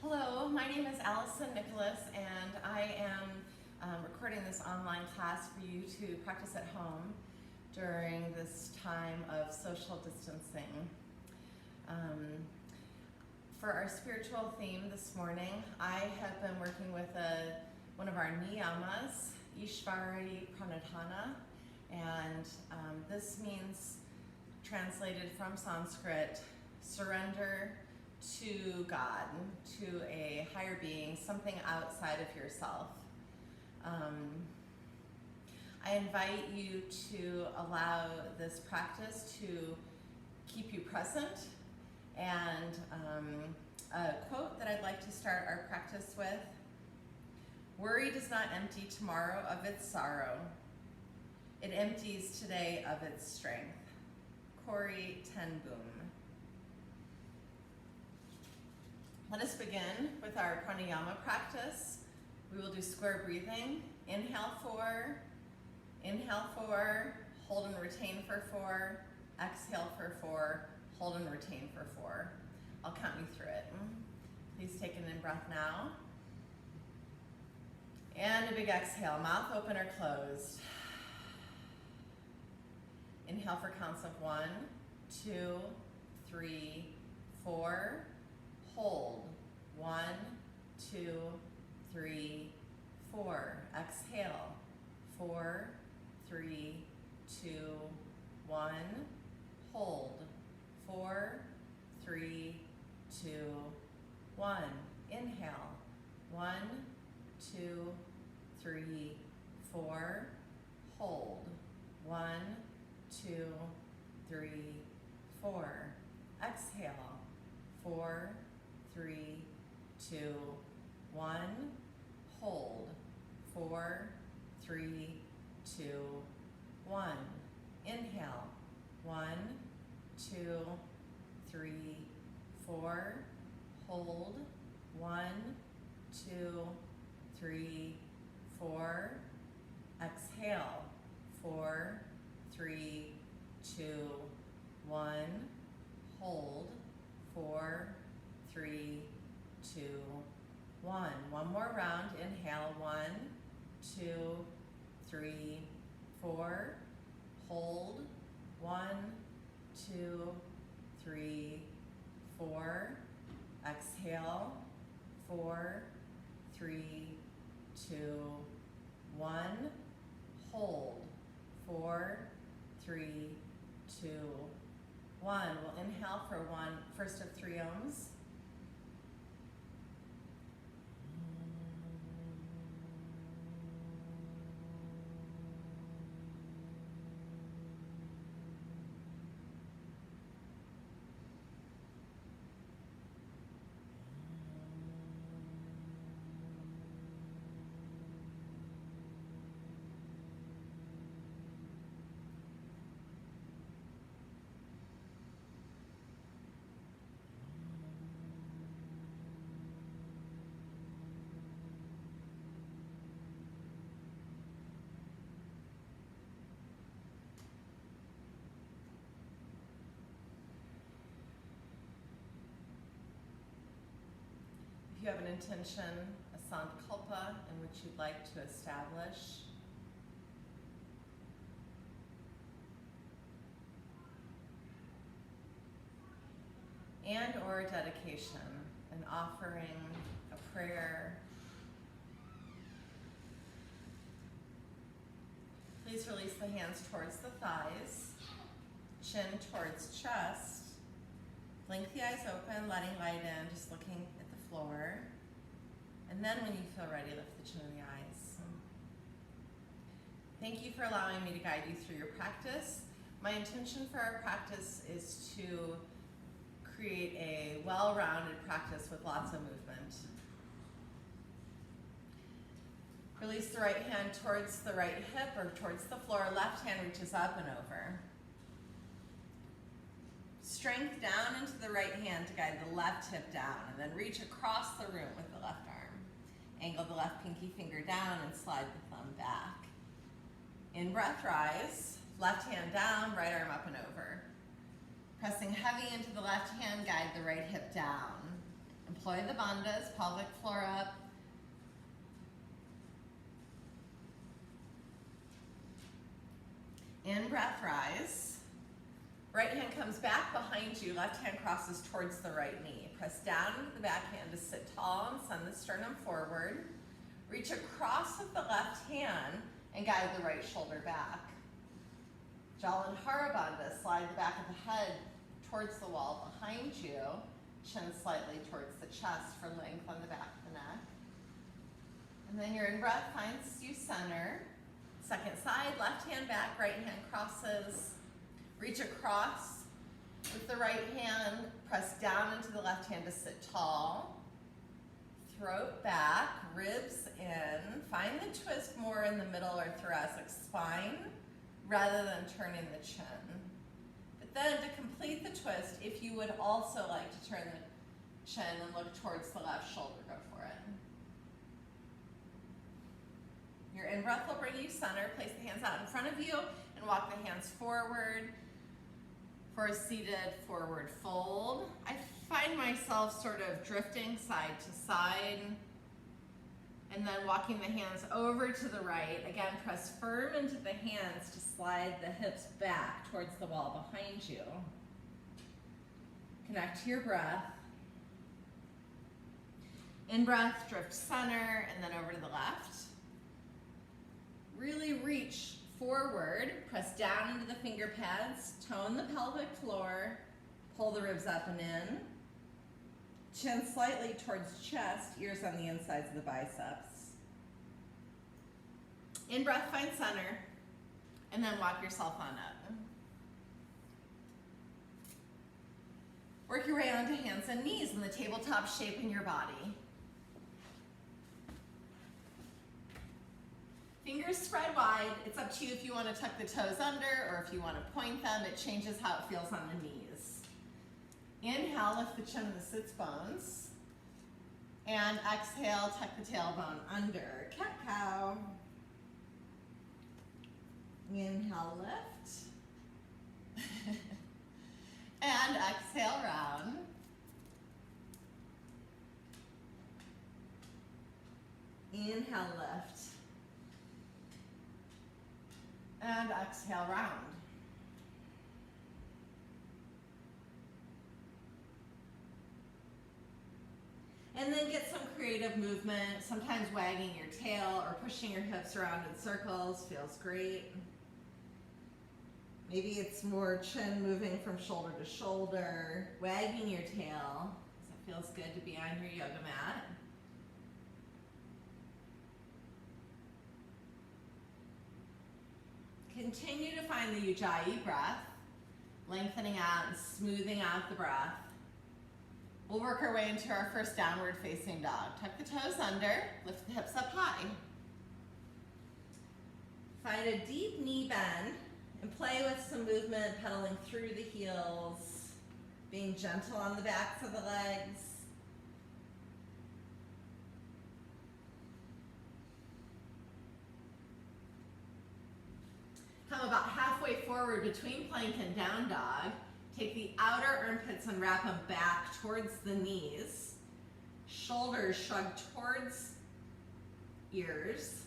Hello, my name is Allison Nicholas, and I am recording this online class for you to practice at home during this time of social distancing. For our spiritual theme this morning, I have been working with one of our niyamas, Ishvari Pranadhana, and this means, translated from Sanskrit, surrender to God, to a higher being, something outside of yourself. I invite you to allow this practice to keep you present, and a quote that I'd like to start our practice with: "Worry does not empty tomorrow of its sorrow. It empties today of its strength." Corrie ten Boom. Let us begin with our pranayama practice. We will do square breathing. Inhale 4, hold and retain for 4, exhale for 4, hold and retain for 4. I'll count you through it. Please take an in-breath now. And a big exhale, mouth open or closed. Inhale for counts of 1, 2, 3, 4. Hold. 1, 2, 3, 4. Exhale. 4, 3, 2, 1. Hold. 4, 3, 2, 1. Inhale. 1, 2, 3, 4. Hold. 1, 2, 3, 4. Exhale. 4, 3, 2, 1. Hold. 4, 3, 2, 1. Inhale. 1, 2, 3, 4. Hold. 1, 2, 3, 4. Exhale. 4, 3, 2, 1. Hold. 4, 3, 2, 1. One more round. Inhale. 1, 2, 3, 4. Hold. 1, 2, 3, 4. Exhale. 4, 3, 2, 1. Hold. 4, 3, 2, 1. We'll inhale for first of 3 ohms. If you have an intention, a sankalpa in which you'd like to establish, and or a dedication, an offering, a prayer, please release the hands towards the thighs, chin towards chest. Blink the eyes open, letting light in, just looking at the floor. And then when you feel ready, lift the chin and the eyes. Thank you for allowing me to guide you through your practice. My intention for our practice is to create a well-rounded practice with lots of movement. Release the right hand towards the right hip or towards the floor. Left hand reaches up and over. Strength down into the right hand to guide the left hip down, and then reach across the room with the left arm. Angle the left pinky finger down and slide the thumb back. In breath, rise. Left hand down, right arm up and over. Pressing heavy into the left hand, guide the right hip down. Employ the bandhas, pelvic floor up. In breath, rise. Right hand comes back behind you, left hand crosses towards the right knee. Press down with the back hand to sit tall and send the sternum forward. Reach across with the left hand and guide the right shoulder back. Jalandhara Bandha, slide the back of the head towards the wall behind you, chin slightly towards the chest for length on the back of the neck. And then your in-breath finds you center. Second side, left hand back, right hand crosses. Reach across with the right hand, press down into the left hand to sit tall. Throat back, ribs in. Find the twist more in the middle or thoracic spine rather than turning the chin. But then to complete the twist, if you would also like to turn the chin and look towards the left shoulder, go for it. Your in-breath will bring you center. Place the hands out in front of you and walk the hands forward for a seated forward fold. I find myself sort of drifting side to side and then walking the hands over to the right. Again, press firm into the hands to slide the hips back towards the wall behind you. Connect to your breath. In-breath, drift center, and then over to the left. Really reach forward, press down into the finger pads, tone the pelvic floor, pull the ribs up and in. Chin slightly towards chest, ears on the insides of the biceps. In-breath, find center, and then walk yourself on up. Work your way onto hands and knees in the tabletop shape in your body. Fingers spread wide. It's up to you if you want to tuck the toes under or if you want to point them. It changes how it feels on the knees. Inhale, lift the chin and the sits bones. And exhale, tuck the tailbone under. Cat-cow. Inhale, lift. And exhale, round. Inhale, lift. And exhale, round. And then get some creative movement, sometimes wagging your tail or pushing your hips around in circles feels great. Maybe it's more chin moving from shoulder to shoulder, wagging your tail, because it feels good to be on your yoga mat. Continue to find the Ujjayi breath, lengthening out and smoothing out the breath. We'll work our way into our first downward facing dog. Tuck the toes under, lift the hips up high. Find a deep knee bend and play with some movement, pedaling through the heels, being gentle on the backs of the legs. Come about halfway forward between plank and down dog. Take the outer armpits and wrap them back towards the knees. Shoulders shrug towards ears.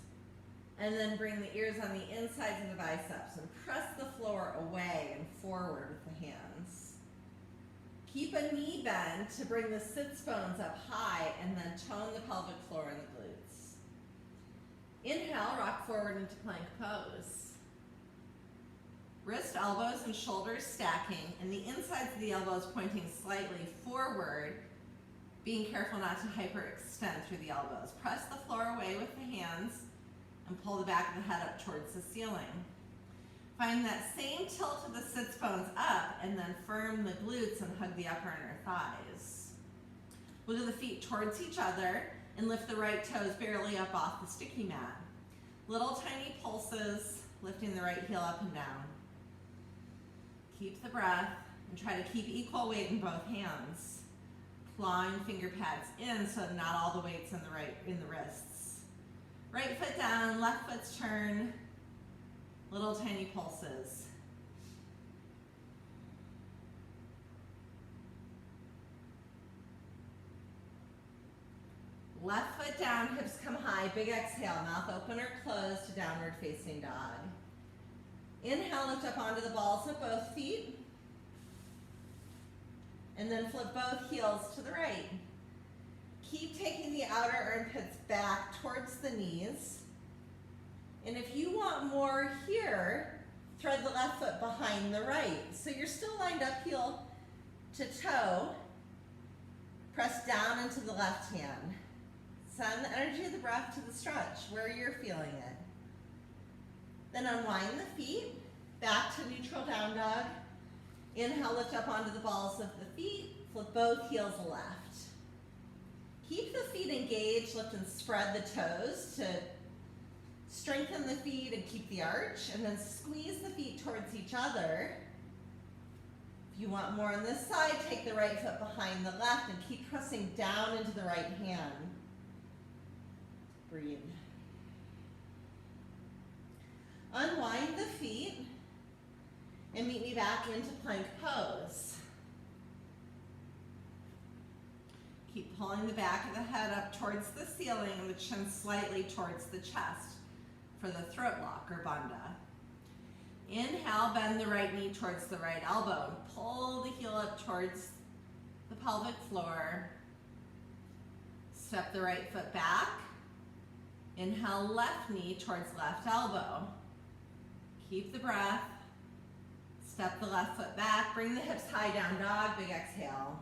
And then bring the ears on the insides of the biceps and press the floor away and forward with the hands. Keep a knee bend to bring the sits bones up high and then tone the pelvic floor and the glutes. Inhale, rock forward into plank pose. Wrist, elbows, and shoulders stacking, and the insides of the elbows pointing slightly forward, being careful not to hyperextend through the elbows. Press the floor away with the hands and pull the back of the head up towards the ceiling. Find that same tilt of the sits bones up and then firm the glutes and hug the upper inner thighs. Wiggle the feet towards each other and lift the right toes barely up off the sticky mat. Little tiny pulses, lifting the right heel up and down. Keep the breath and try to keep equal weight in both hands. Clawing finger pads in so not all the weight's in the wrists. Right foot down, left foot's turn. Little tiny pulses. Left foot down, hips come high, big exhale, mouth open or closed to downward facing dog. Inhale, lift up onto the balls of both feet. And then flip both heels to the right. Keep taking the outer armpits back towards the knees. And if you want more here, thread the left foot behind the right. So you're still lined up heel to toe. Press down into the left hand. Send the energy of the breath to the stretch where you're feeling it. Then unwind the feet, back to neutral down dog. Inhale, lift up onto the balls of the feet, flip both heels left. Keep the feet engaged, lift and spread the toes to strengthen the feet and keep the arch, and then squeeze the feet towards each other. If you want more on this side, take the right foot behind the left and keep pressing down into the right hand. Breathe. Unwind the feet and meet me back into plank pose. Keep pulling the back of the head up towards the ceiling and the chin slightly towards the chest for the throat lock or bandha. Inhale, bend the right knee towards the right elbow. Pull the heel up towards the pelvic floor. Step the right foot back. Inhale, left knee towards left elbow. Keep the breath. Step the left foot back. Bring the hips high, down dog, big exhale.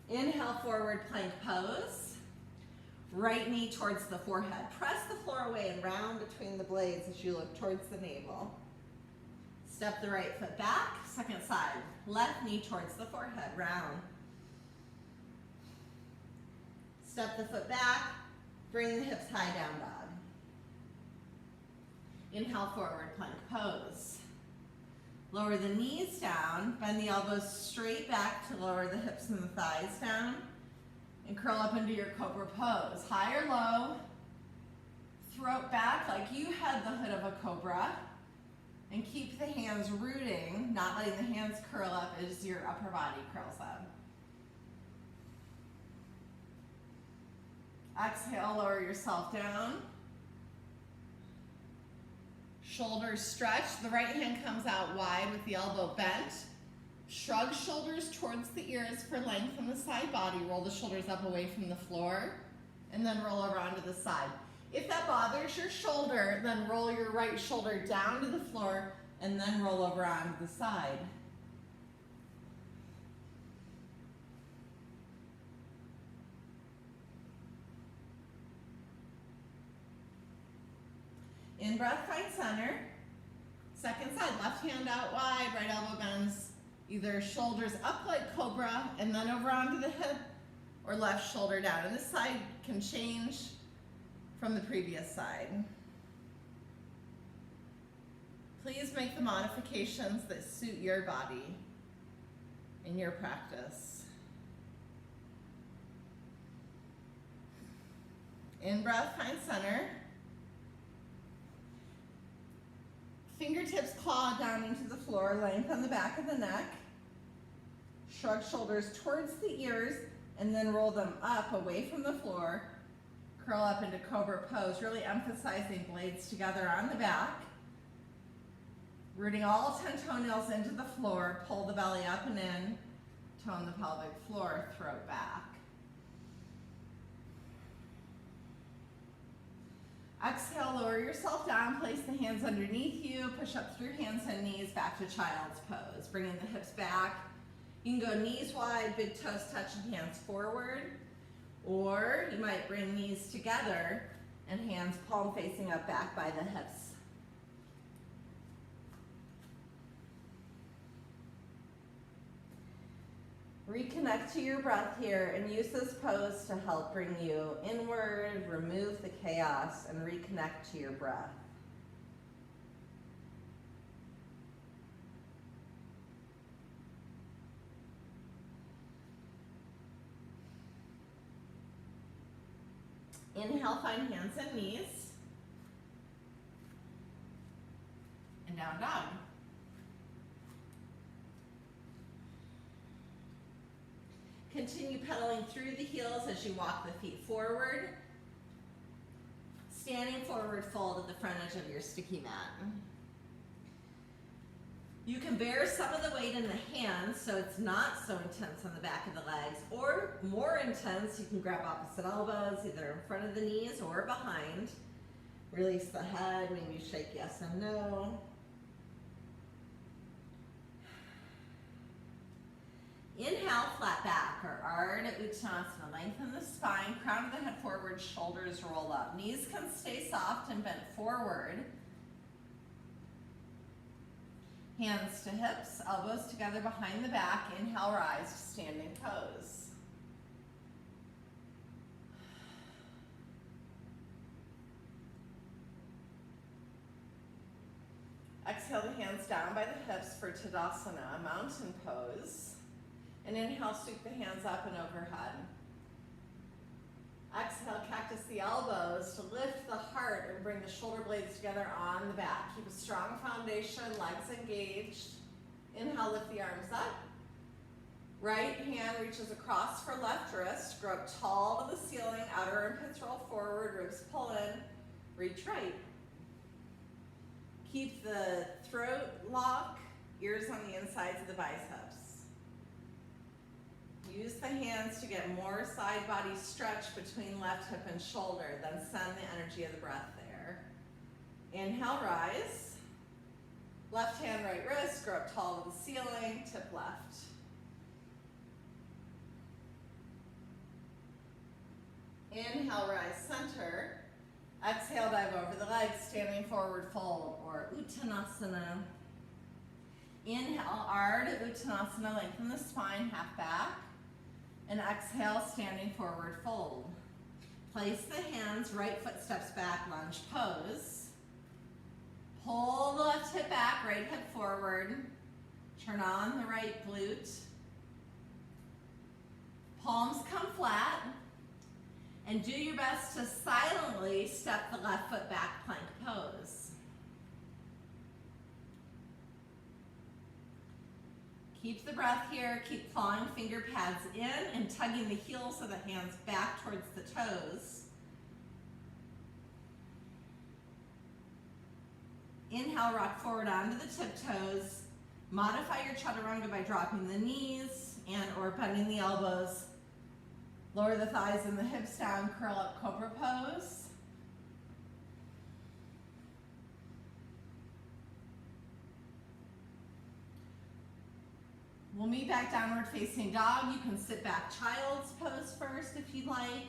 Inhale, forward plank pose. Right knee towards the forehead. Press the floor away and round between the blades as you look towards the navel. Step the right foot back, second side. Left knee towards the forehead, round. Step the foot back, bring the hips high, down dog. Inhale, forward plank pose. Lower the knees down, bend the elbows straight back to lower the hips and the thighs down, and curl up into your cobra pose. High or low, throat back like you had the hood of a cobra, and keep the hands rooting, not letting the hands curl up as your upper body curls up. Exhale, lower yourself down. Shoulders stretch. The right hand comes out wide with the elbow bent. Shrug shoulders towards the ears for length on the side body. Roll the shoulders up away from the floor and then roll over onto the side. If that bothers your shoulder, then roll your right shoulder down to the floor and then roll over onto the side. In breath, find center. Second side, left hand out wide, right elbow bends. Either shoulders up like cobra and then over onto the hip, or left shoulder down. And this side can change from the previous side. Please make the modifications that suit your body in your practice. In breath, find center. Fingertips claw down into the floor, length on the back of the neck. Shrug shoulders towards the ears and then roll them up away from the floor. Curl up into cobra pose, really emphasizing blades together on the back. Rooting all 10 toenails into the floor, pull the belly up and in, tone the pelvic floor, throat back. Exhale, lower yourself down, place the hands underneath you, push up through hands and knees back to child's pose. Bringing the hips back. You can go knees wide, big toes touching, hands forward, or you might bring knees together and hands palm facing up back by the hips. Reconnect to your breath here and use this pose to help bring you inward, remove the chaos, and reconnect to your breath. Inhale, find hands and knees. And down dog. Continue pedaling through the heels as you walk the feet forward. Standing forward fold at the front edge of your sticky mat. You can bear some of the weight in the hands so it's not so intense on the back of the legs, or more intense, you can grab opposite elbows, either in front of the knees or behind. Release the head, maybe shake yes and no. Inhale, flat back or Ardha Uttanasana. Lengthen the spine, crown of the head forward, shoulders roll up. Knees can stay soft and bent forward. Hands to hips, elbows together behind the back. Inhale, rise to standing pose. Exhale the hands down by the hips for Tadasana, a mountain pose. And inhale, sweep the hands up and overhead. Exhale, cactus the elbows to lift the heart and bring the shoulder blades together on the back. Keep a strong foundation, legs engaged. Inhale, lift the arms up. Right hand reaches across for left wrist. Grow up tall to the ceiling, outer armpits roll forward, ribs pull in. Reach right. Keep the throat lock, ears on the insides of the biceps. Use the hands to get more side body stretch between left hip and shoulder, then send the energy of the breath there. Inhale, rise. Left hand, right wrist, grow up tall to the ceiling, tip left. Inhale, rise center. Exhale, dive over the legs, standing forward fold or Uttanasana. Inhale, Ardha Uttanasana, lengthen the spine, half back. And exhale, standing forward fold. Place the hands, right foot steps back, lunge pose. Pull the left hip back, right hip forward. Turn on the right glute. Palms come flat. And do your best to silently step the left foot back, plank pose. Keep the breath here, keep clawing finger pads in and tugging the heels of the hands back towards the toes. Inhale, rock forward onto the tiptoes. Modify your chaturanga by dropping the knees and or bending the elbows. Lower the thighs and the hips down, curl up cobra pose. We'll meet back downward facing dog. You can sit back child's pose first if you'd like,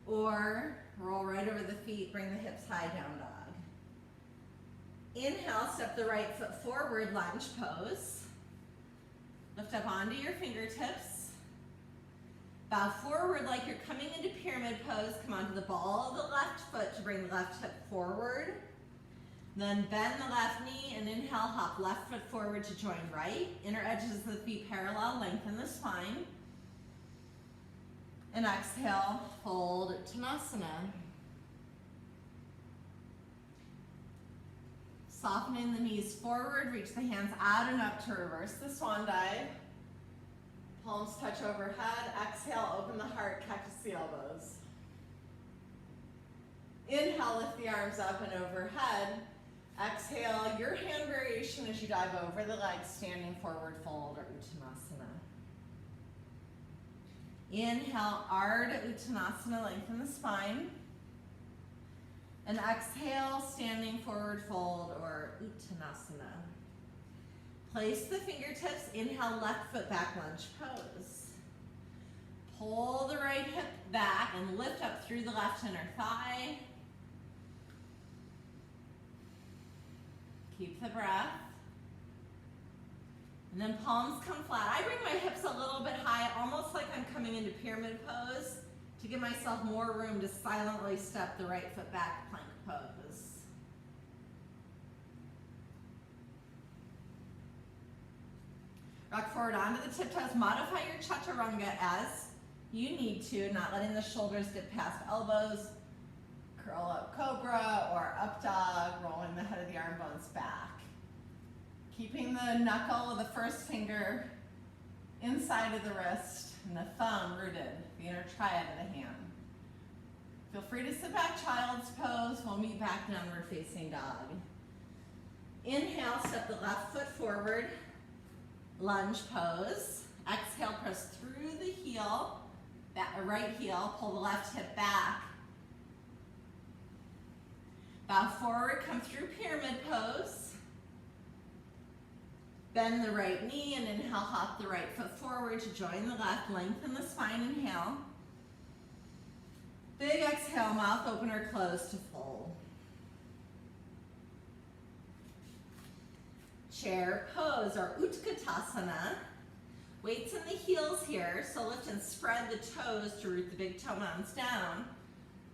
or roll right over the feet, bring the hips high, down dog. Inhale, step the right foot forward, lunge pose. Lift up onto your fingertips. Bow forward like you're coming into pyramid pose. Come onto the ball of the left foot to bring the left hip forward. Then bend the left knee and inhale, hop left foot forward to join right. Inner edges of the feet parallel, lengthen the spine. And exhale, fold Uttanasana. Softening the knees forward, reach the hands out and up to reverse the swan dive. Palms touch overhead. Exhale, open the heart, cactus the elbows. Inhale, lift the arms up and overhead. Exhale, your hand variation as you dive over the legs, standing forward fold or Uttanasana. Inhale, Ardha Uttanasana, lengthen the spine. And exhale, standing forward fold or Uttanasana. Place the fingertips, inhale, left foot back lunge pose. Pull the right hip back and lift up through the left inner thigh. Keep the breath. And then palms come flat. I bring my hips a little bit high, almost like I'm coming into pyramid pose, to give myself more room to silently step the right foot back, plank pose. Rock forward onto the tiptoes. Modify your chaturanga as you need to, not letting the shoulders dip past elbows. Curl up cobra or up dog, rolling the head of the arm bones back. Keeping the knuckle of the first finger inside of the wrist and the thumb rooted, the inner triad of the hand. Feel free to sit back, child's pose. We'll meet back, downward facing dog. Inhale, step the left foot forward, lunge pose. Exhale, press through the heel, right heel, pull the left hip back. Bow forward, come through pyramid pose. Bend the right knee and inhale, hop the right foot forward to join the left. Lengthen the spine, inhale. Big exhale, mouth open or closed to fold. Chair pose or Utkatasana. Weights in the heels here, so lift and spread the toes to root the big toe mounds down.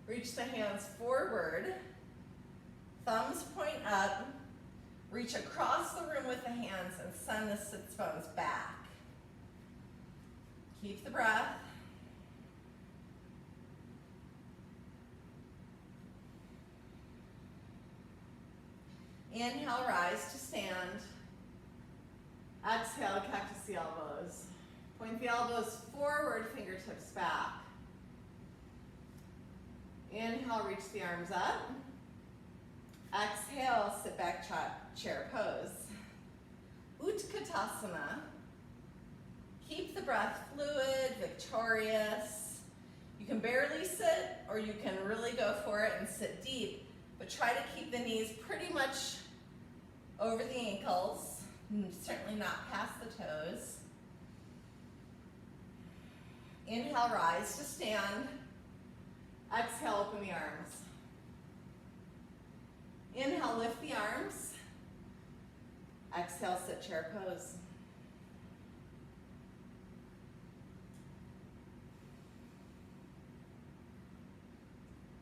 Reach the hands forward. Thumbs point up. Reach across the room with the hands and send the sits bones back. Keep the breath. Inhale, rise to stand. Exhale, cactus the elbows. Point the elbows forward, fingertips back. Inhale, reach the arms up. Exhale, sit back, chair pose. Utkatasana. Keep the breath fluid, victorious. You can barely sit, or you can really go for it and sit deep, but try to keep the knees pretty much over the ankles, certainly not past the toes. Inhale, rise to stand. Exhale, open the arms. Inhale, lift the arms. Exhale, sit chair pose.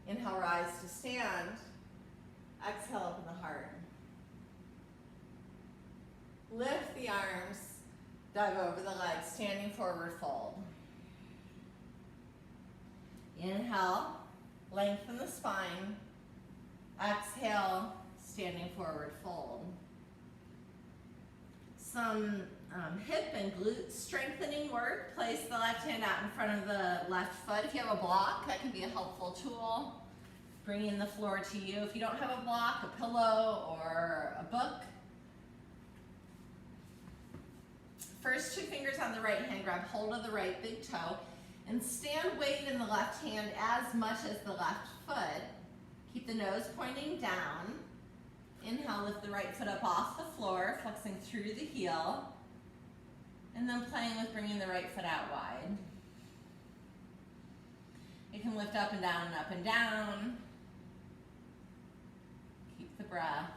Inhale, rise to stand. Exhale, open the heart. Lift the arms, dive over the legs, standing forward fold. Inhale, lengthen the spine. Exhale, standing forward fold. Some hip and glute strengthening work. Place the left hand out in front of the left foot. If you have a block, that can be a helpful tool. Bringing the floor to you. If you don't have a block, a pillow or a book. First two fingers on the right hand, grab hold of the right big toe and stand weight in the left hand as much as the left foot. Keep the nose pointing down. Inhale, lift the right foot up off the floor, flexing through the heel. And then playing with bringing the right foot out wide. You can lift up and down and up and down. Keep the breath.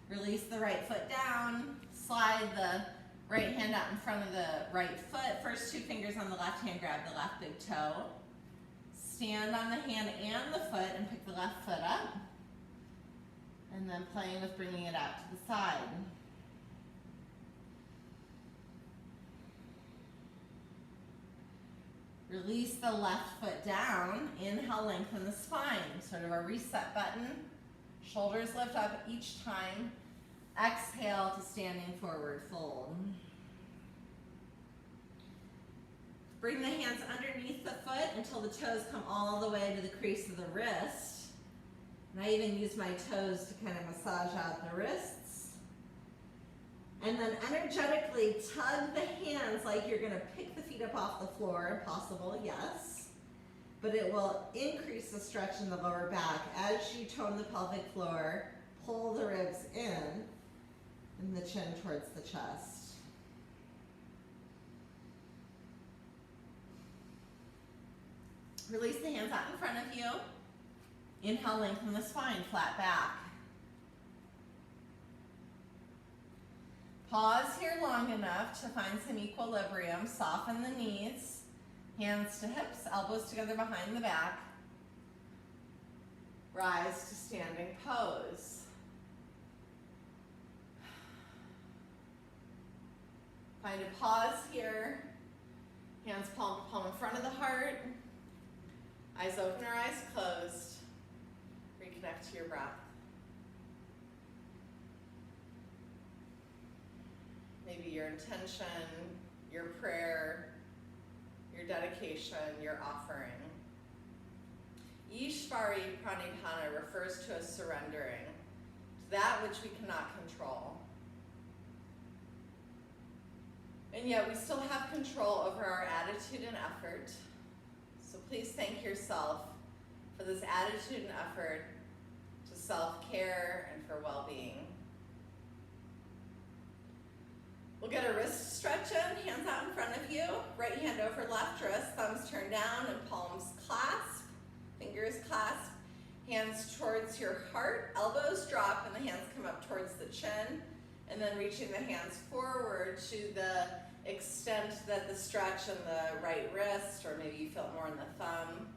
Release the right foot down. Slide the right hand out in front of the right foot. First two fingers on the left hand, grab the left big toe. Stand on the hand and the foot and pick the left foot up. And then playing with bringing it out to the side. Release the left foot down. Inhale, lengthen the spine. Sort of a reset button. Shoulders lift up each time. Exhale to standing forward fold. Bring the hands underneath the foot until the toes come all the way to the crease of the wrist. And I even use my toes to kind of massage out the wrists. And then energetically tug the hands like you're going to pick the feet up off the floor, if possible, yes. But it will increase the stretch in the lower back as you tone the pelvic floor, pull the ribs in, and the chin towards the chest. Release the hands out in front of you. Inhale, lengthen the spine, flat back. Pause here long enough to find some equilibrium. Soften the knees. Hands to hips, elbows together behind the back. Rise to standing pose. Find a pause here. Hands palm to palm in front of the heart. Eyes open or eyes closed. Reconnect to your breath. maybe your intention, your prayer, your dedication, your offering. Ishvari Pranidhana refers to a surrendering to that which we cannot control. And yet we still have control over our attitude and effort. So please thank yourself for this attitude and effort to self-care and for well-being. We'll get a wrist stretch in, hands out in front of you, right hand over left wrist, thumbs turn down and palms clasp, fingers clasp, hands towards your heart, elbows drop and the hands come up towards the chin, and then reaching the hands forward to the extent that the stretch in the right wrist, or maybe you feel it more in the thumb.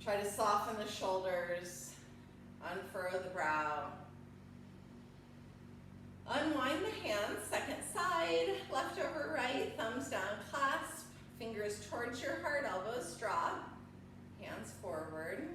Try to soften the shoulders, unfurrow the brow. Unwind the hands, second side, left over right, thumbs down, clasp, fingers towards your heart, elbows drop, hands forward.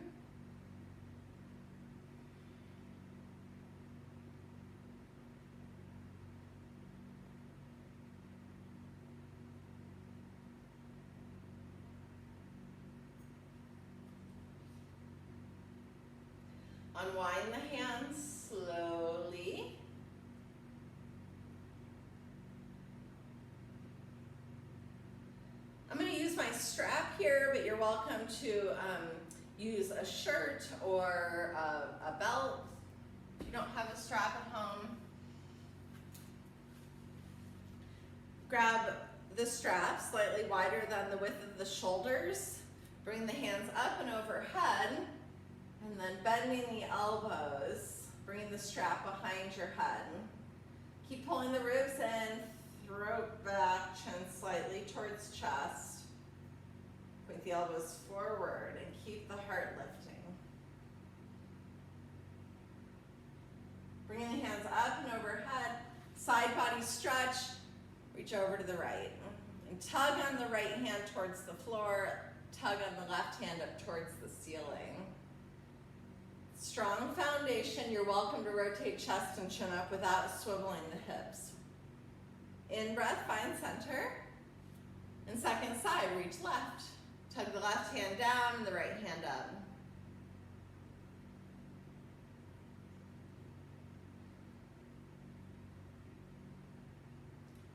Unwind the hands slowly. I'm going to use my strap here, but you're welcome to use a shirt or a belt if you don't have a strap at home. Grab the strap slightly wider than the width of the shoulders. Bring the hands up and overhead, and then bending the elbows, bringing the strap behind your head. Keep pulling the ribs in, throat back, chin slightly towards chest. Point the elbows forward and keep the heart lifting. Bringing the hands up and overhead, side body stretch, reach over to the right. And tug on the right hand towards the floor, tug on the left hand up towards the ceiling. Strong foundation, you're welcome to rotate chest and chin up without swiveling the hips. In breath, find center. And second side, reach left. Tug the left hand down, the right hand up.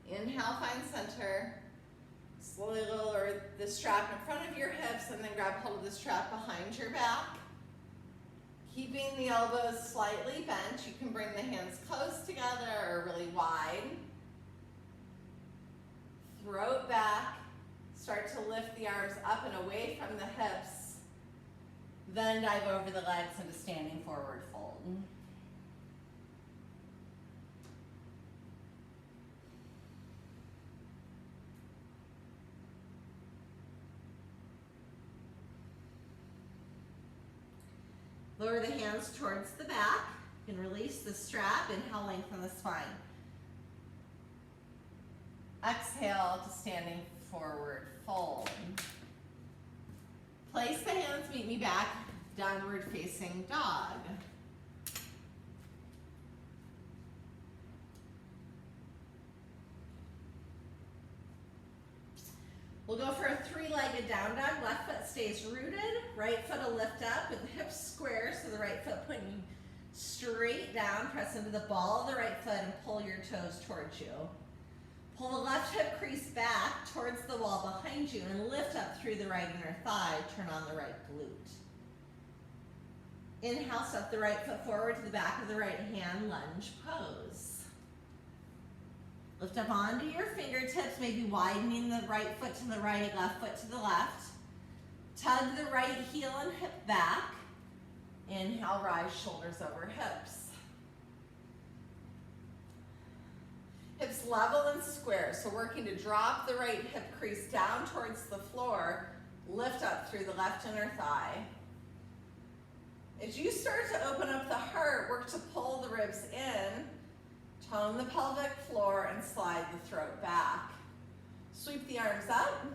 Inhale, find center. Slowly lower the strap in front of your hips and then grab hold of the strap behind your back. Keeping the elbows slightly bent, you can bring the hands close together or really wide. Throat back, start to lift the arms up and away from the hips. Then dive over the legs into standing forward fold. Lower the hands towards the back. You can release the strap. Inhale, lengthen the spine. Exhale to standing forward fold. Place the hands, meet me back, downward facing dog. We'll go for a three-legged down dog. Left foot stays rooted. Right foot will lift up with the hips square, so the right foot pointing straight down. Press into the ball of the right foot and pull your toes towards you. Pull the left hip crease back towards the wall behind you and lift up through the right inner thigh. Turn on the right glute. Inhale, step the right foot forward to the back of the right hand, lunge pose. Lift up onto your fingertips, maybe widening the right foot to the right, left foot to the left. Tug the right heel and hip back. Inhale, rise shoulders over hips. Hips level and square, so working to drop the right hip crease down towards the floor, lift up through the left inner thigh. As you start to open up the heart, work to pull the ribs in, tone the pelvic floor, and slide the throat back. Sweep the arms up,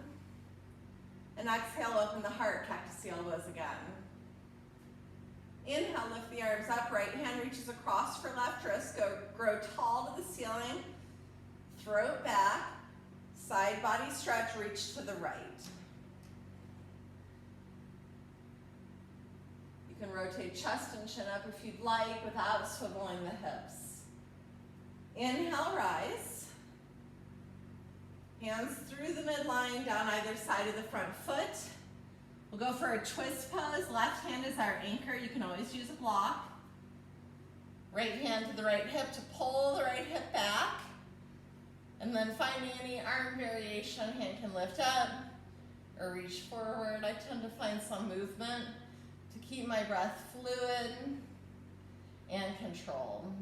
and exhale, open the heart, cactus the elbows again. Inhale, lift the arms up, right hand reaches across for left wrist, grow tall to the ceiling. throat back, side body stretch, reach to the right. You can rotate chest and chin up if you'd like without swiveling the hips. Inhale, rise. Hands through the midline, down either side of the front foot. We'll go for a twist pose. Left hand is our anchor. You can always use a block. Right hand to the right hip to pull the right hip back. And then finding any arm variation, hand can lift up or reach forward. I tend to find some movement to keep my breath fluid and controlled.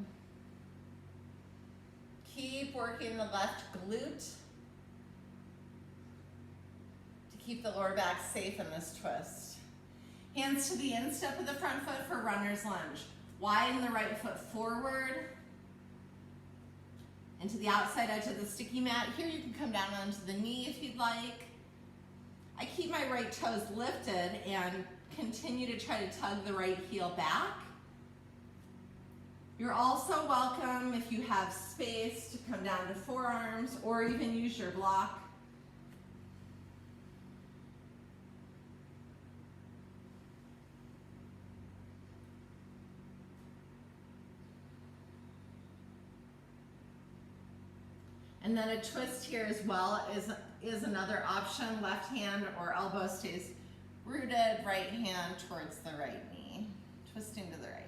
Keep working the left glute to keep the lower back safe in this twist. Hands to the instep of the front foot for runner's lunge. Widen the right foot forward and to the outside edge of the sticky mat. Here you can come down onto the knee if you'd like. I keep my right toes lifted and continue to try to tug the right heel back. You're also welcome, if you have space, to come down to forearms or even use your block. And then a twist here as well is another option. Left hand or elbow stays rooted, right hand towards the right knee, twisting to the right.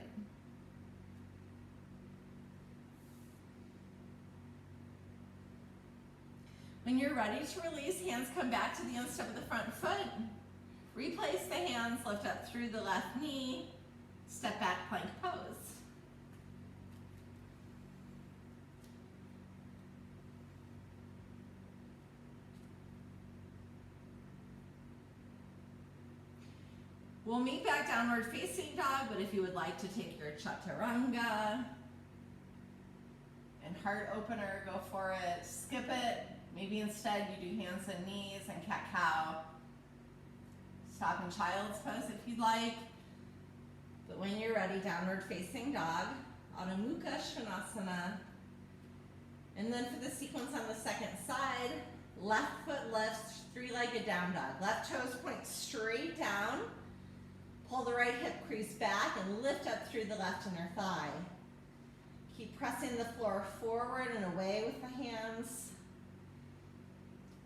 When you're ready to release, hands come back to the instep of the front foot. Replace the hands, lift up through the left knee, step back plank pose. We'll meet back downward facing dog, but if you would like to take your chaturanga and heart opener, go for it. Skip it. Maybe instead you do hands and knees and cat-cow. Stop in child's pose if you'd like. But when you're ready, downward facing dog, Adho Mukha Svanasana. And then for the sequence on the second side, left foot lifts, three-legged down dog. Left toes point straight down. Pull the right hip crease back and lift up through the left inner thigh. Keep pressing the floor forward and away with the hands.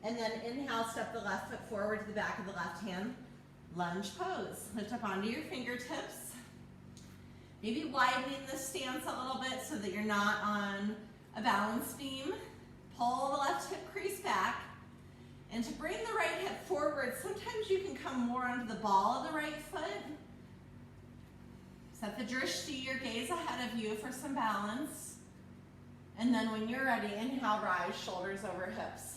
And then inhale, step the left foot forward to the back of the left hand. Lunge pose. Lift up onto your fingertips. Maybe widening the stance a little bit so that you're not on a balance beam. Pull the left hip crease back. And to bring the right hip forward, sometimes you can come more onto the ball of the right foot. Set the drishti, your gaze ahead of you, for some balance. And then when you're ready, inhale, rise, shoulders over hips.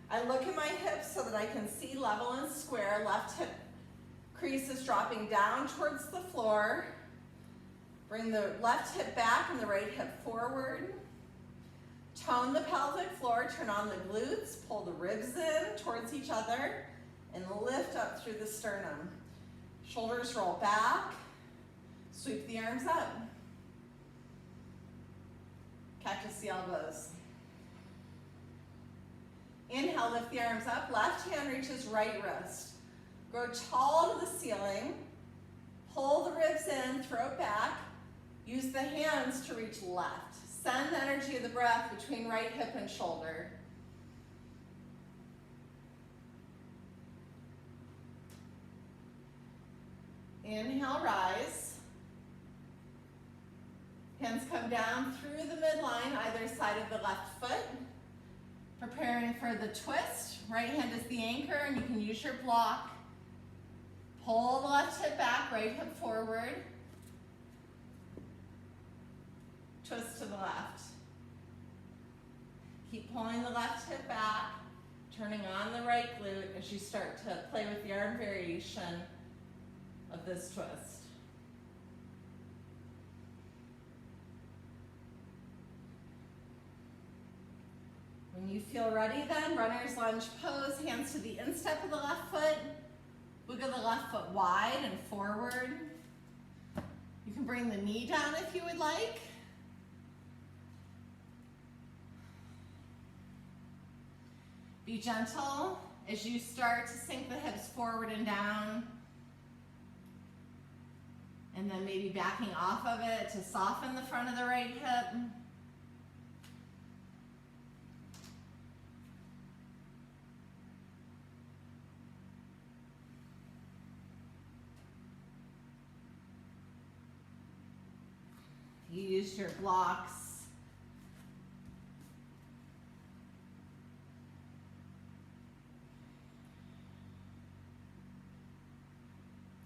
I look at my hips so that I can see level and square. Left hip crease is dropping down towards the floor. Bring the left hip back and the right hip forward. Tone the pelvic floor, turn on the glutes, pull the ribs in towards each other, and lift up through the sternum. Shoulders roll back, sweep the arms up. Cactus the elbows. Inhale, lift the arms up, left hand reaches right wrist. Grow tall to the ceiling, pull the ribs in, throat back, use the hands to reach left. Send the energy of the breath between right hip and shoulder. Inhale, rise. Hands come down through the midline, either side of the left foot. Preparing for the twist. Right hand is the anchor and you can use your block. Pull the left hip back, right hip forward. Twist to the left. Keep pulling the left hip back, turning on the right glute as you start to play with the arm variation of this twist. When you feel ready then, runner's lunge pose, hands to the instep of the left foot. Wiggle the left foot wide and forward. You can bring the knee down if you would like. Be gentle as you start to sink the hips forward and down. And then maybe backing off of it to soften the front of the right hip. You used your blocks.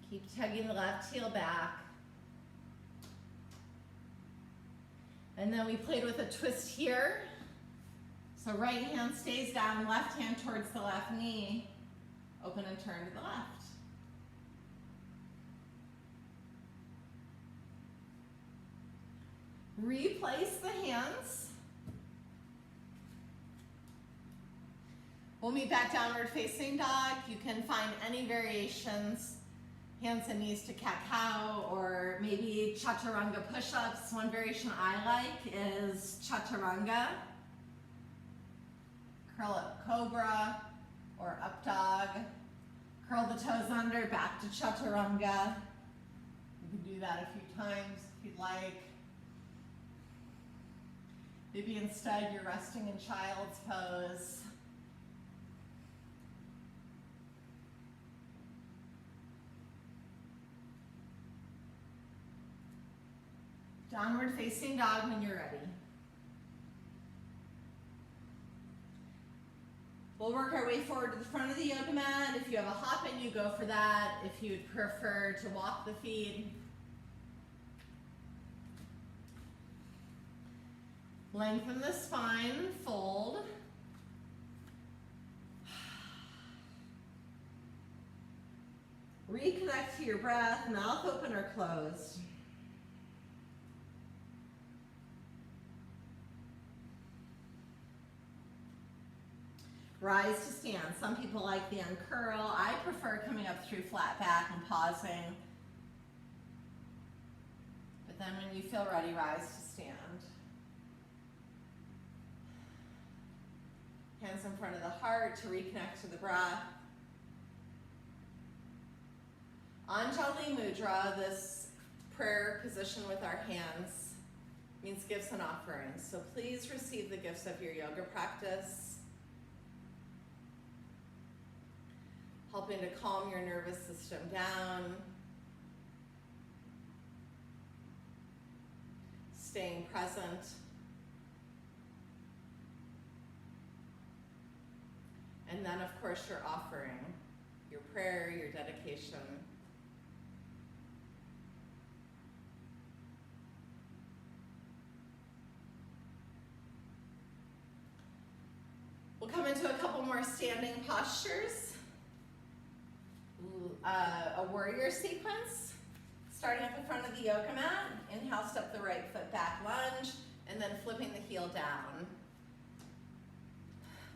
Keep tugging the left heel back. And then we played with a twist here. So right hand stays down, left hand towards the left knee. Open and turn to the left. Replace the hands. We'll meet back downward facing dog. You can find any variations, hands and knees to cat-cow, or maybe chaturanga push-ups. One variation I like is chaturanga. Curl up cobra or up dog. Curl the toes under, back to chaturanga. You can do that a few times if you'd like. Maybe instead you're resting in child's pose. Downward facing dog when you're ready. We'll work our way forward to the front of the yoga mat. If you have a hop in, you go for that. If you'd prefer to walk the feet. Lengthen the spine, fold. Reconnect to your breath, mouth open or closed. Rise to stand. Some people like the uncurl. I prefer coming up through flat back and pausing. But then when you feel ready, rise to stand. Hands in front of the heart to reconnect to the breath. Anjali Mudra, this prayer position with our hands, means gifts and offerings. So please receive the gifts of your yoga practice, helping to calm your nervous system down, staying present, and then of course your offering, your prayer, your dedication. We'll come into a couple more standing postures. A warrior sequence, starting at the front of the yoga mat. Inhale, step the right foot back, lunge, and then flipping the heel down.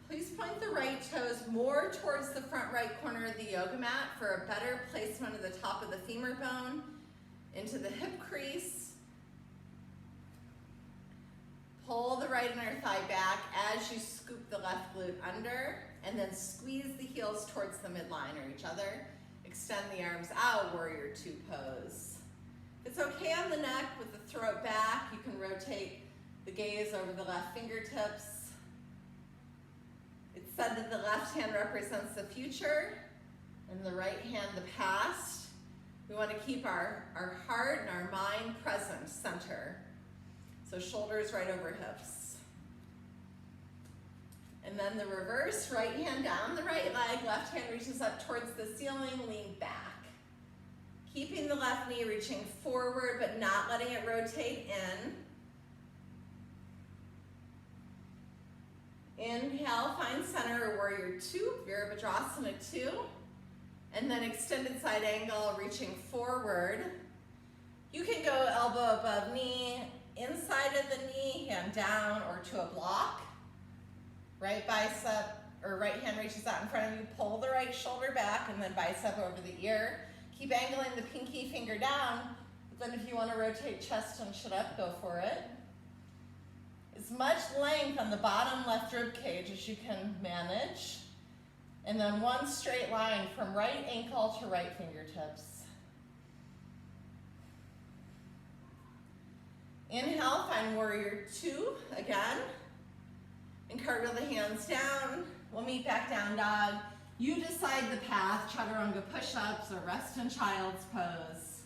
Please point the right toes more towards the front right corner of the yoga mat for a better placement of the top of the femur bone into the hip crease. Pull the right inner thigh back as you scoop the left glute under, and then squeeze the heels towards the midline or each other. Extend the arms out, warrior two pose. If it's okay on the neck with the throat back, you can rotate the gaze over the left fingertips. It's said that the left hand represents the future and the right hand the past. We want to keep our heart and our mind present, center. So shoulders right over hips. And then the reverse, right hand down the right leg, left hand reaches up towards the ceiling, lean back. Keeping the left knee reaching forward, but not letting it rotate in. Inhale, find center, warrior two, Virabhadrasana 2. And then extended side angle, reaching forward. You can go elbow above knee, inside of the knee, hand down, or to a block. Right bicep, or right hand reaches out in front of you, pull the right shoulder back, and then bicep over the ear. Keep angling the pinky finger down, but then if you want to rotate chest and shut up, go for it. as much length on the bottom left rib cage as you can manage. And then one straight line from right ankle to right fingertips. Inhale, find warrior two again. And cartwheel the hands down. We'll meet back down dog. You decide the path, chaturanga push-ups or rest in child's pose.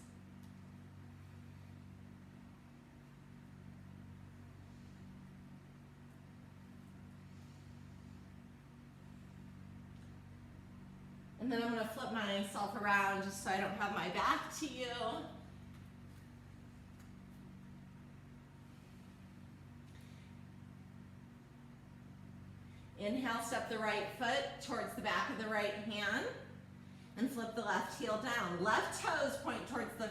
And then I'm going to flip myself around just so I don't have my back to you. Inhale, step the right foot towards the back of the right hand and flip the left heel down. Left toes point towards the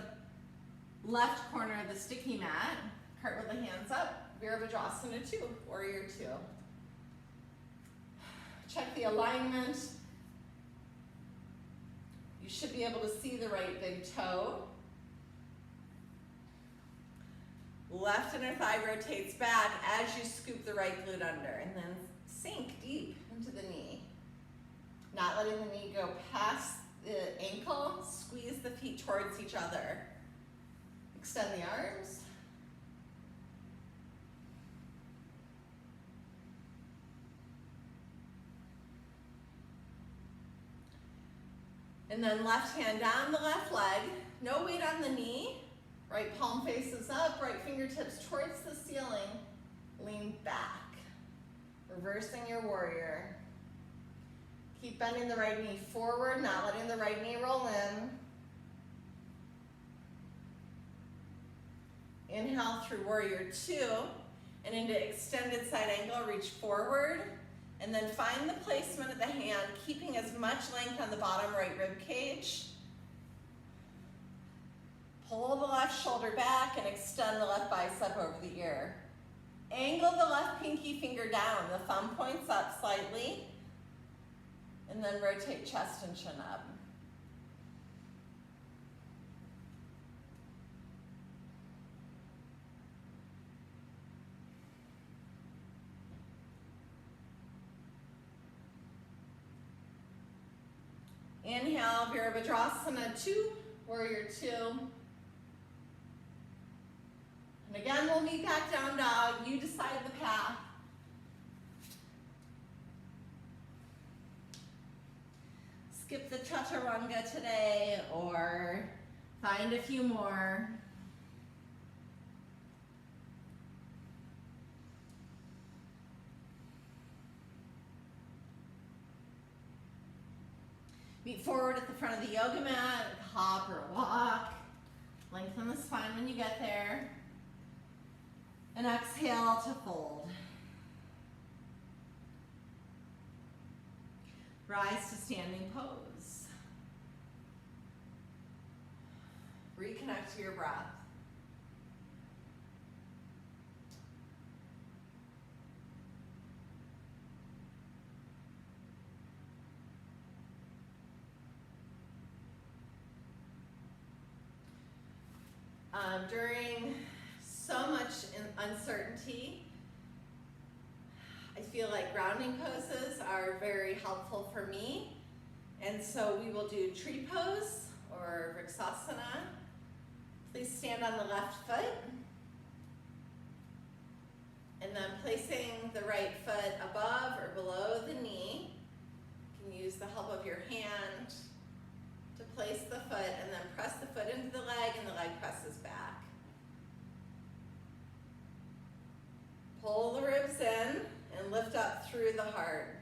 left corner of the sticky mat. Cartwheel the hands up, Virabhadrasana 2, warrior 2. Check the alignment. You should be able to see the right big toe. Left inner thigh rotates back as you scoop the right glute under, and then sink deep into the knee. Not letting the knee go past the ankle. Squeeze the feet towards each other. Extend the arms. And then left hand down the left leg. No weight on the knee. Right palm faces up, right fingertips towards the ceiling. Lean back. Reversing your warrior. Keep bending the right knee forward, not letting the right knee roll in. Inhale through warrior 2 and into extended side angle, reach forward. And then find the placement of the hand, keeping as much length on the bottom right rib cage. Pull the left shoulder back and extend the left bicep over the ear. Angle the left pinky finger down. The thumb points up slightly. And then rotate chest and chin up. Inhale, Virabhadrasana 2, warrior 2. And again, we'll meet back down dog. You decide the path. Skip the chaturanga today or find a few more. Meet forward at the front of the yoga mat, hop or walk. Lengthen the spine when you get there. And exhale to fold. Rise to standing pose. Reconnect to your breath. During so much uncertainty, I feel like grounding poses are very helpful for me. And so we will do tree pose or Vrksasana. Please stand on the left foot. And then placing the right foot above or below the knee. You can use the help of your hand to place the foot and then press the foot into the leg and the leg presses back. Pull the ribs in and lift up through the heart.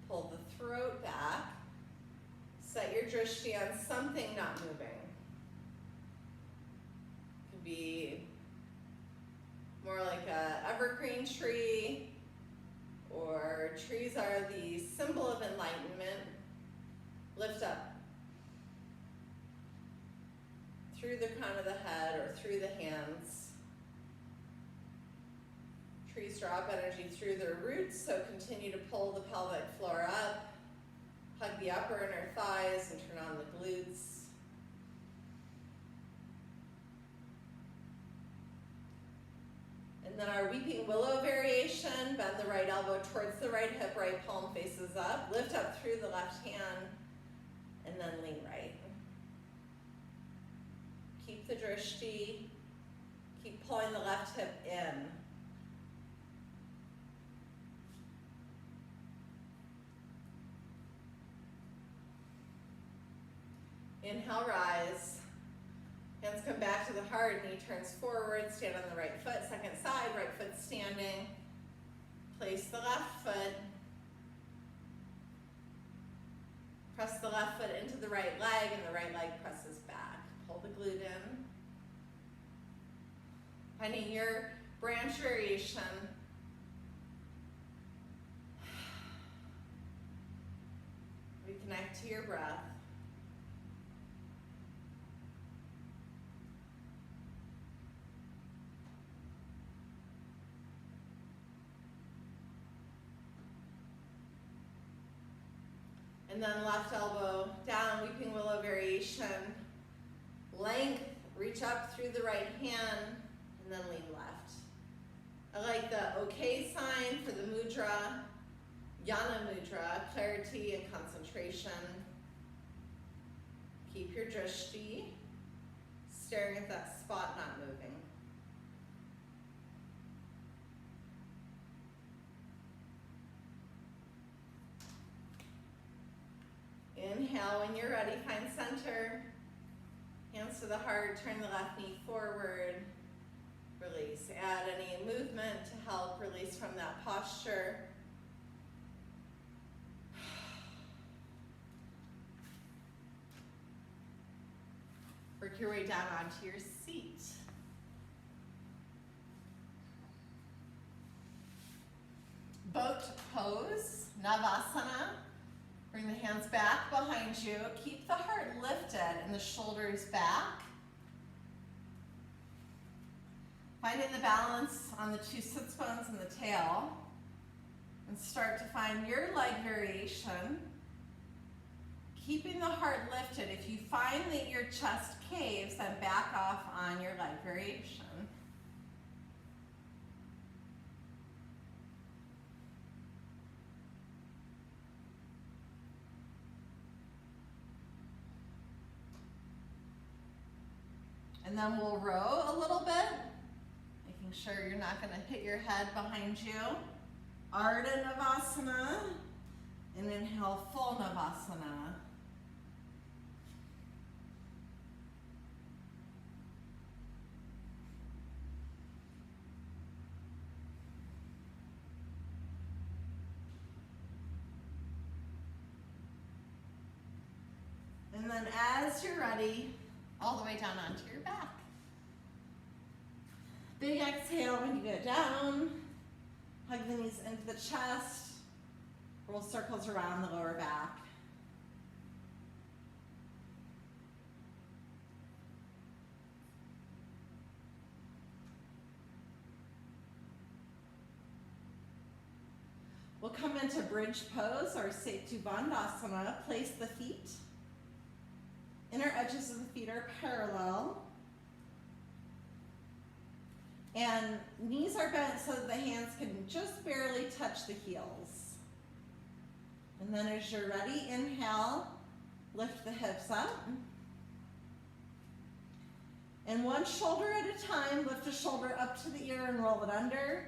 Pull the throat back. Set your drishti on something not moving. It could be more like an evergreen tree, or trees are the symbol of enlightenment. Lift up through the crown of the head or through the hands. Trees draw up energy through their roots, so continue to pull the pelvic floor up. Hug the upper inner thighs and turn on the glutes. And then then our weeping willow variation, bend the right elbow towards the right hip, right palm faces up, lift up through the left hand, and then lean right. Keep the drishti, keep pulling the left hip in. Inhale, rise. Hands come back to the heart, knee turns forward, stand on the right foot, second side, right foot standing. Place the left foot. Press the left foot into the right leg, and the right leg presses back. Pull the glute in. Finding your branch variation. Reconnect to your breath. And then left elbow down, weeping willow variation. Length, reach up through the right hand, and then lean left. I like the okay sign for the mudra, Yana mudra, clarity and concentration. Keep your drishti, staring at that spot, not moving. Inhale, when you're ready, find center. Hands to the heart, turn the left knee forward. Release. Add any movement to help release from that posture. Work your way down onto your seat. Boat pose, Navasana. Bring the hands back behind you. Keep the heart lifted and the shoulders back. Finding the balance on the two sits bones and the tail. And start to find your leg variation. Keeping the heart lifted. If you find that your chest caves, then back off on your leg variation. And then we'll row a little bit, making sure you're not going to hit your head behind you. Ardha Navasana, and inhale, full Navasana. And then as you're ready, all the way down onto your back. Big exhale when you go down. Hug the knees into the chest. Roll circles around the lower back. We'll come into bridge pose or Setu Bandhasana. Place the feet. Inner edges of the feet are parallel. And knees are bent so that the hands can just barely touch the heels. And then as you're ready, inhale, lift the hips up. And one shoulder at a time, lift a shoulder up to the ear and roll it under.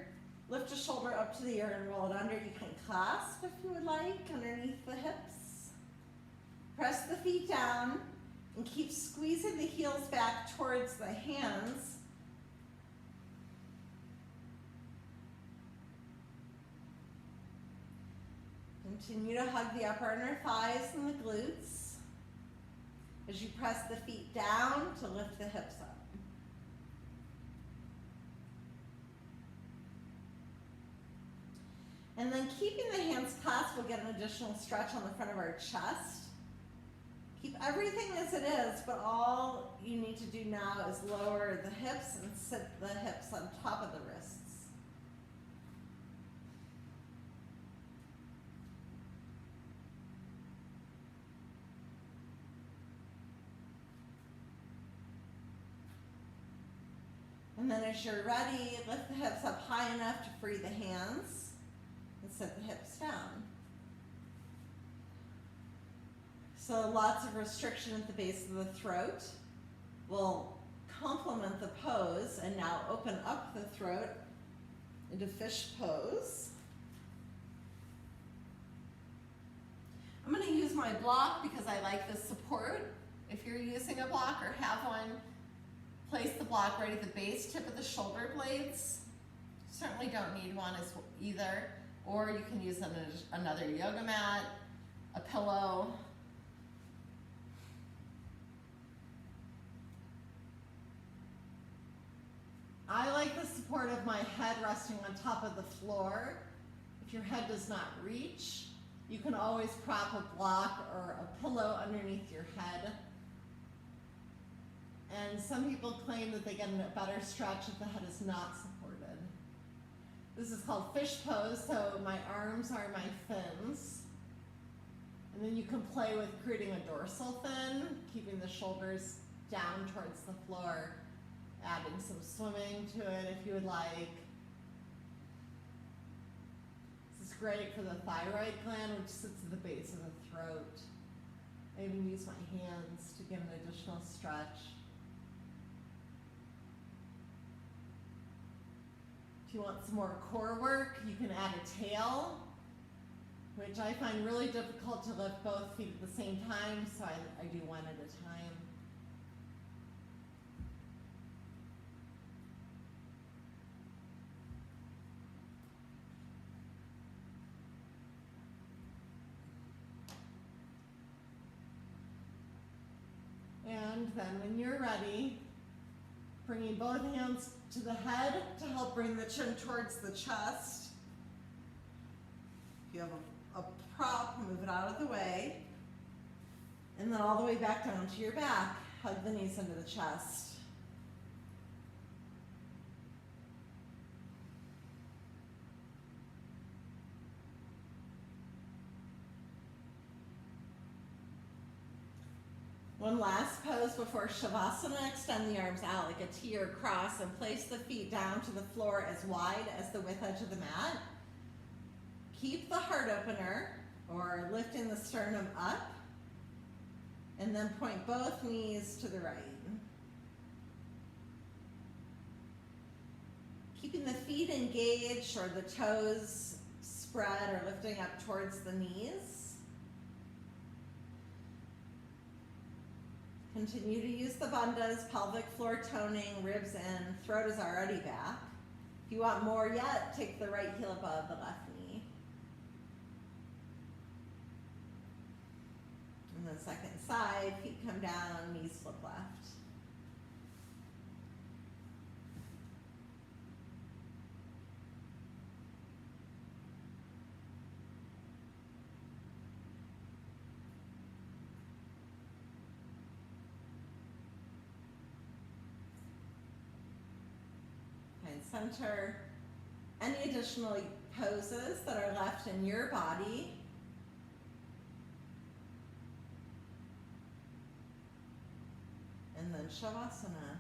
Lift a shoulder up to the ear and roll it under. You can clasp if you would like underneath the hips. Press the feet down. And keep squeezing the heels back towards the hands. Continue to hug the upper inner thighs and the glutes as you press the feet down to lift the hips up. And then keeping the hands clasped, we'll get an additional stretch on the front of our chest. Keep everything as it is, but all you need to do now is lower the hips and sit the hips on top of the wrists. And And then as you're ready, lift the hips up high enough to free the hands and set the hips down. So lots of restriction at the base of the throat. We'll complement the pose and now open up the throat into fish pose. I'm going to use my block because I like the support. If you're using a block or have one, place the block right at the base tip of the shoulder blades. Certainly don't need one either. Or you can use another yoga mat, a pillow. I like the support of my head resting on top of the floor. If your head does not reach, you can always prop a block or a pillow underneath your head. And some people claim that they get a better stretch if the head is not supported. This is called fish pose, so my arms are my fins. And then you can play with creating a dorsal fin, keeping the shoulders down towards the floor, adding some swimming to it if you would like. This is great for the thyroid gland, which sits at the base of the throat. I even use my hands to give an additional stretch. If you want some more core work, you can add a tail, which I find really difficult to lift both feet at the same time, so I do one at a time. And then when you're ready, bringing both hands to the head to help bring the chin towards the chest. If you have a prop, move it out of the way. And then all the way back down to your back. Hug the knees into the chest. One last pose before Shavasana. Extend the arms out like a T or cross and place the feet down to the floor as wide as the width edge of the mat. Keep the heart opener, or lifting the sternum up, and then point both knees to the right. Keeping the feet engaged or the toes spread or lifting up towards the knees. Continue to use the bandhas, pelvic floor toning, ribs in, throat is already back. If you want more yet, take the right heel above the left knee. And then second side, feet come down, knees flip left. Center. Any additional poses that are left in your body. And then Shavasana.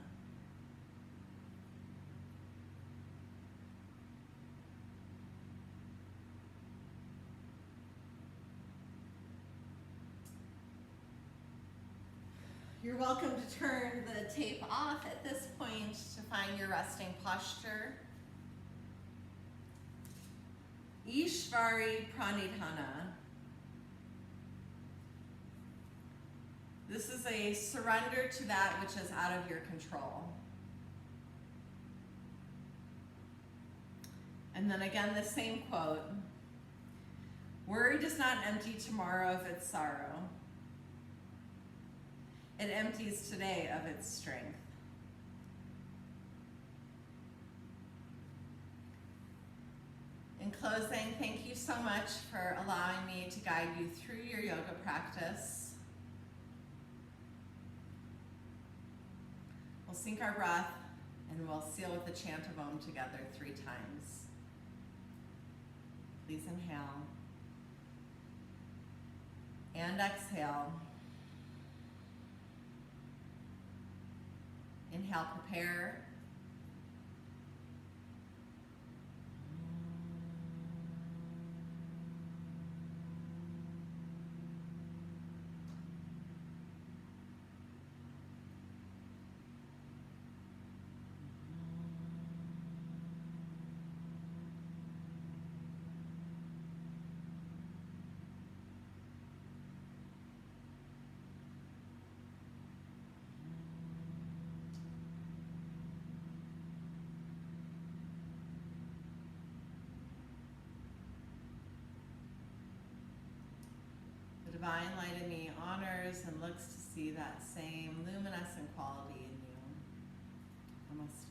You're welcome to turn the tape off at this point to find your resting posture. Ishvari Pranidhana. This is a surrender to that which is out of your control. And then again, the same quote. Worry does not empty tomorrow of its sorrow. It empties today of its strength. In closing, thank you so much for allowing me to guide you through your yoga practice. We'll sync our breath and we'll seal with the chant of Om together 3 times. Please inhale and exhale. Inhale, prepare. divine light in me honors and looks to see that same luminescent quality in you. Namaste.